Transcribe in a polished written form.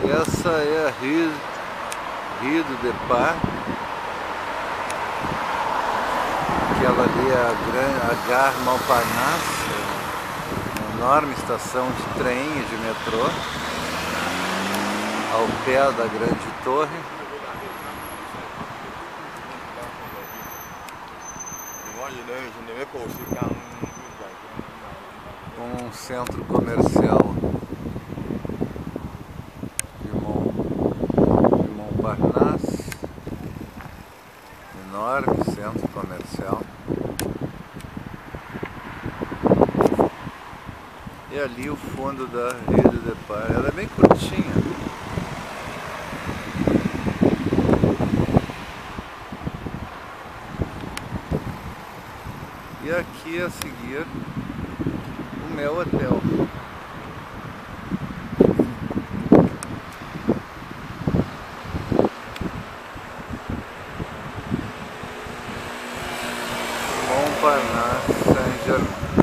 Essa é a Rue du Départ. Aquela ali é a Gare Montparnasse, uma enorme estação de trem e de metrô, ao pé da grande torre. Um centro comercial de Montparnasse, enorme centro comercial. E ali o fundo da Rue du Départ, ela é bem curtinha. E aqui a seguir o meu hotel. Montparnasse Saint-Germain.